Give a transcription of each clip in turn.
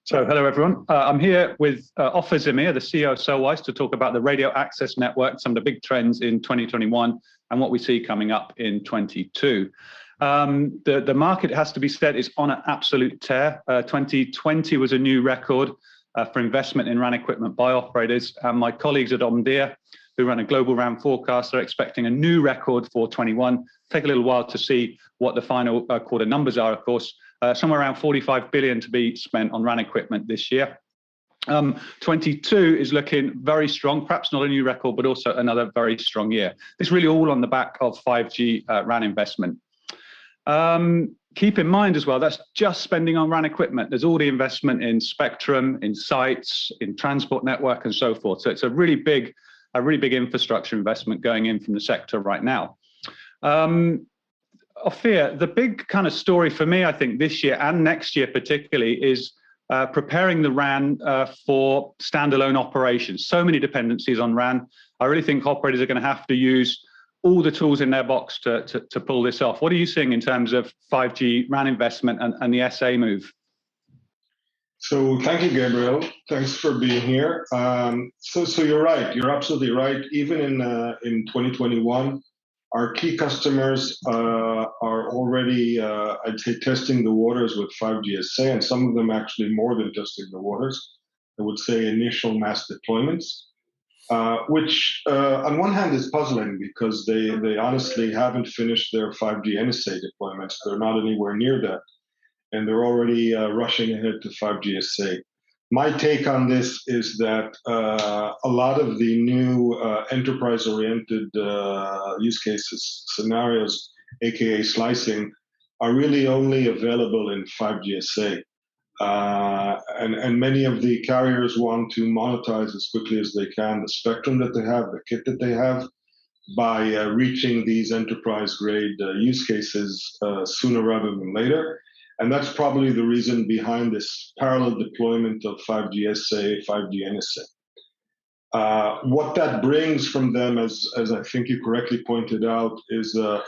So hello, everyone. I'm here with Ofir Zemer, the CEO of Cellwize, to talk about the radio access network, some of the big trends in 2021 and what we see coming up in 22. The market, has to be said, is on an absolute tear. 2020 was a new record for investment in RAN equipment by operators. And my colleagues at Omdia, who run a global RAN forecast, are expecting a new record for 21. Take a little while to see what the final quarter numbers are, of course. Somewhere around 45 billion to be spent on RAN equipment this year. 22 is looking very strong, perhaps not a new record, but also another very strong year. It's really all on the back of 5G RAN investment. Keep in mind as well, that's just spending on RAN equipment. There's all the investment in spectrum, in sites, in transport network, and so forth. So it's a really big infrastructure investment going in from the sector right now. Ofir, the big kind of story for me, I think, this year and next year particularly, is preparing the RAN for standalone operations. So many dependencies on RAN. I really think operators are going to have to use all the tools in their box to pull this off. What are you seeing in terms of 5G RAN investment and the SA move? So thank you, Gabriel. Thanks for being here. So you're right. You're absolutely right. Even in 2021, our key customers are already, I'd say, testing the waters with 5G SA, and some of them actually more than testing the waters. I would say initial mass deployments, which on one hand is puzzling because they honestly haven't finished their 5G NSA deployments. They're not anywhere near that, and they're already rushing ahead to 5G SA. My take on this is that a lot of the new enterprise-oriented use cases, scenarios, aka slicing, are really only available in 5G SA. And many of the carriers want to monetize as quickly as they can the spectrum that they have, the kit that they have, by reaching these enterprise-grade use cases sooner rather than later. And that's probably the reason behind this parallel deployment of 5G SA, 5G NSA. What that brings from them, as I think you correctly pointed out, is a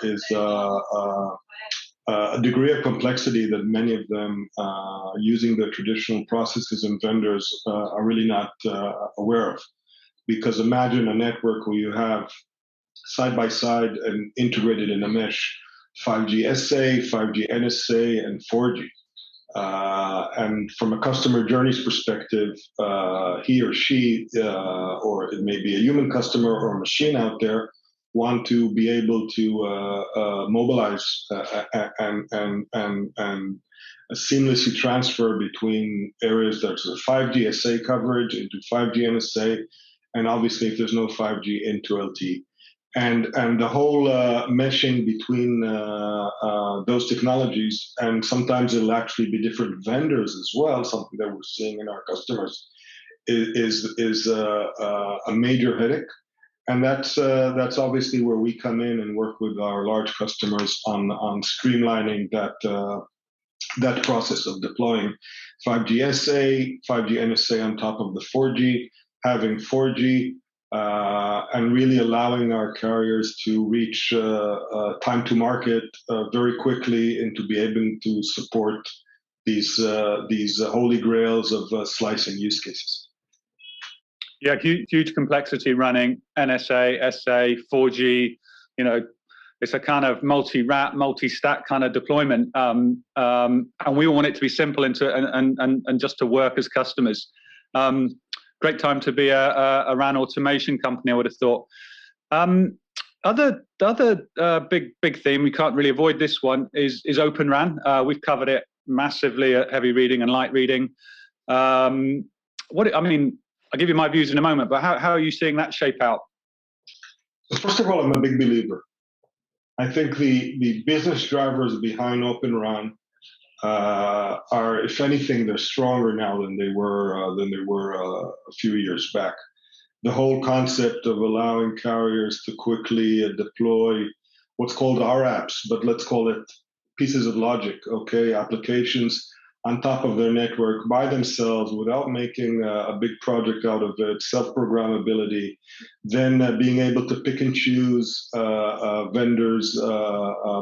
degree of complexity that many of them, using the traditional processes and vendors, are really not aware of. Because imagine a network where you have side by side and integrated in a mesh 5G SA, 5G NSA, and 4G. And from a customer journeys perspective, he or she, or it may be a human customer or a machine out there, want to be able to mobilize and seamlessly transfer between areas that's a 5G SA coverage into 5G NSA, and obviously if there's no 5G into LTE. And the whole meshing between those technologies, and sometimes it'll actually be different vendors as well, something that we're seeing in our customers, is a major headache. And that's obviously where we come in and work with our large customers on streamlining that process of deploying 5G SA, 5G NSA on top of the 4G, having 4G, and really allowing our carriers to reach time to market very quickly and to be able to support these holy grails of slicing use cases. Yeah, huge complexity running NSA, SA, 4G. You know, it's a kind of multi-wrap, multi-stack kind of deployment, and we all want it to be simple and just to work as customers. Great time to be a RAN automation company, I would have thought. Other big theme, we can't really avoid this one, is OpenRAN. We've covered it massively at Heavy Reading and Light Reading. I'll give you my views in a moment, but how are you seeing that shape out? First of all, I'm a big believer. I think the business drivers behind OpenRAN are, if anything, they're stronger now than they were a few years back. The whole concept of allowing carriers to quickly deploy what's called RApps, but let's call it pieces of logic, okay, applications on top of their network by themselves without making a big project out of it, self-programmability, then being able to pick and choose vendors,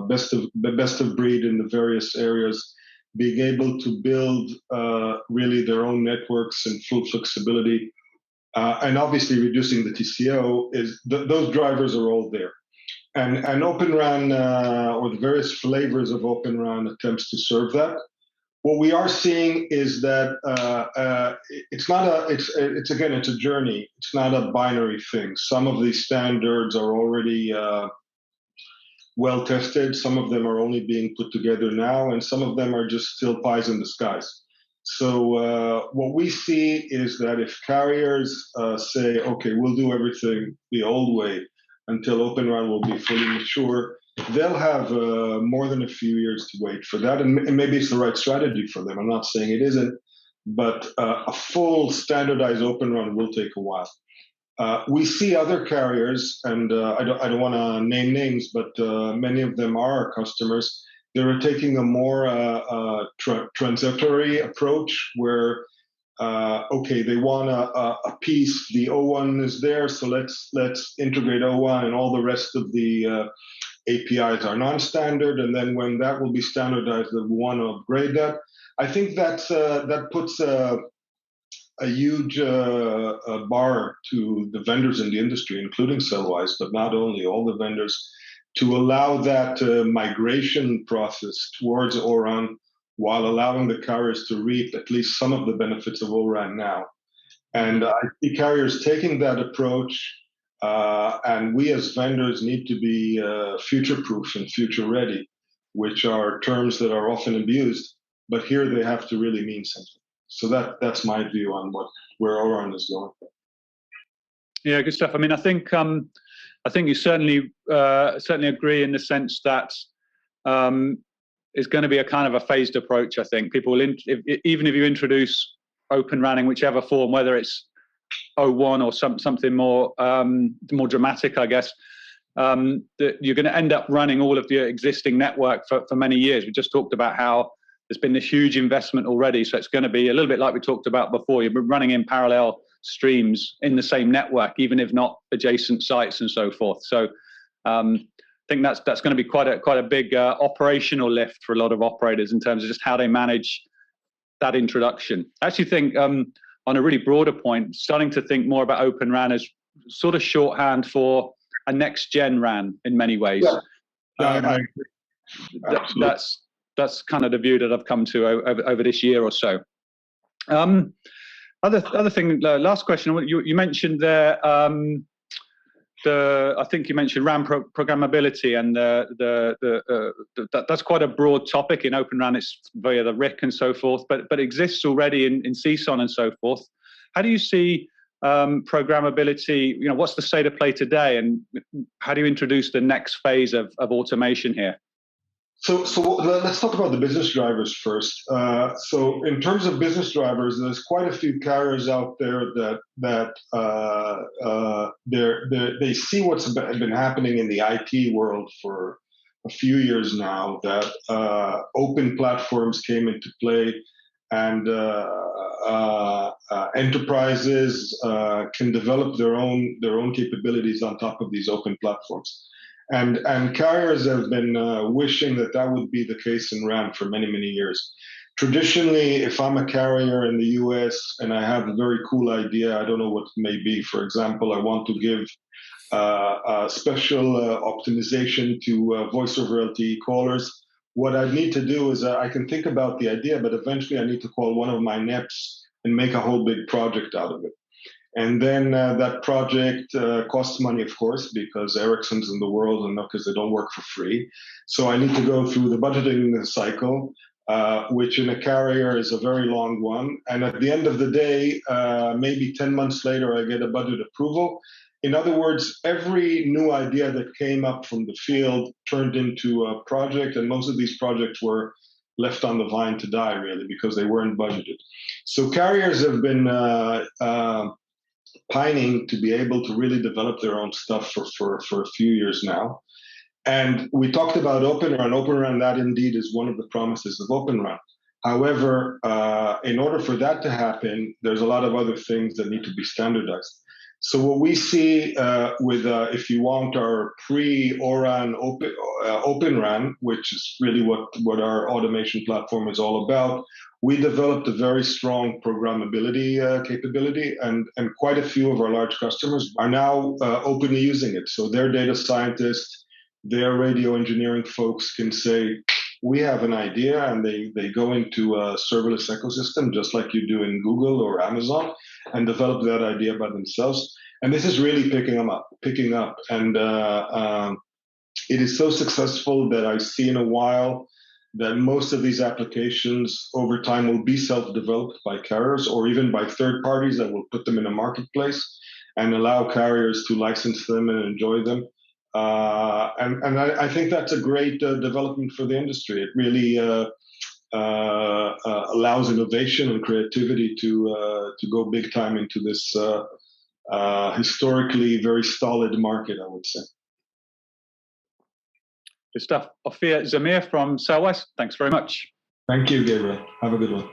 best of breed in the various areas. being able to build really their own networks and full flexibility, and obviously reducing the TCO, those drivers are all there. And OpenRAN, or the various flavors of OpenRAN, attempts to serve that. What we are seeing is that it's a journey. It's not a binary thing. Some of these standards are already well tested. Some of them are only being put together now, and some of them are just still pies in the skies. So what we see is that if carriers say, okay, we'll do everything the old way until OpenRAN will be fully mature, they'll have more than a few years to wait for that. And maybe it's the right strategy for them. I'm not saying it isn't, but a full standardized OpenRAN will take a while. We see other carriers, and I don't want to name names, but many of them are our customers. They're taking a more transitory approach where, okay, they want a piece. The O1 is there, so let's integrate O1, and all the rest of the APIs are non-standard. And then when that will be standardized, they want to upgrade that. I think that puts a huge bar to the vendors in the industry, including Cellwize, but not only, all the vendors, to allow that migration process towards O-RAN while allowing the carriers to reap at least some of the benefits of O-RAN now. And I see carriers taking that approach, and we as vendors need to be future-proof and future-ready, which are terms that are often abused, but here they have to really mean something. So that's my view on where O-RAN is going. Yeah, good stuff. I mean, I think you certainly agree in the sense that it's going to be a kind of a phased approach. I think people will, even if you introduce OpenRAN in whichever form, whether it's O1 or something more dramatic, I guess, that you're going to end up running all of the existing network for many years. We just talked about how there's been this huge investment already, so it's going to be a little bit like we talked about before. You've been running in parallel streams in the same network, even if not adjacent sites and so forth. So I think that's going to be quite a big operational lift for a lot of operators in terms of just how they manage that introduction. I actually think on a really broader point, starting to think more about OpenRAN as sort of shorthand for a next-gen RAN in many ways. Yeah. That's kind of the view that I've come to over this year or so. Other thing, last question. You mentioned there, I think you mentioned RAN programmability, and that's quite a broad topic in OpenRAN. It's via the RIC and so forth, but exists already in CSON and so forth. How do you see programmability? What's the state of play today, and how do you introduce the next phase of automation here? So let's talk about the business drivers first. So in terms of business drivers, there's quite a few carriers out there that they see what's been happening in the IT world for a few years now, that open platforms came into play, and enterprises can develop their own capabilities on top of these open platforms. And carriers have been wishing that would be the case in RAN for many, many years. Traditionally, if I'm a carrier in the US and I have a very cool idea, I don't know what it may be. For example, I want to give a special optimization to voice over LTE callers. What I need to do is I can think about the idea, but eventually I need to call one of my NEPs and make a whole big project out of it. And then that project costs money, of course, because Ericsson's in the world and because they don't work for free. So I need to go through the budgeting cycle, which in a carrier is a very long one. And at the end of the day, maybe 10 months later, I get a budget approval. In other words, every new idea that came up from the field turned into a project, and most of these projects were left on the vine to die, really, because they weren't budgeted. So carriers have been pining to be able to really develop their own stuff for a few years now. And we talked about OpenRAN. OpenRAN, that indeed is one of the promises of OpenRAN. However, in order for that to happen, there's a lot of other things that need to be standardized. So what we see with, if you want, our pre-ORAN OpenRAN, which is really what our automation platform is all about, we developed a very strong programmability capability, and quite a few of our large customers are now openly using it. So their data scientists, their radio engineering folks can say, we have an idea, and they go into a serverless ecosystem, just like you do in Google or Amazon, and develop that idea by themselves. And this is really picking up. And it is so successful that I see in a while that most of these applications over time will be self-developed by carriers or even by third parties that will put them in a marketplace and allow carriers to license them and enjoy them. And I think that's a great development for the industry. It really allows innovation and creativity to go big time into this historically very stolid market, I would say. Good stuff. Ofir Zemer from Cellwize, thanks very much. Thank you, Gabriel. Have a good one.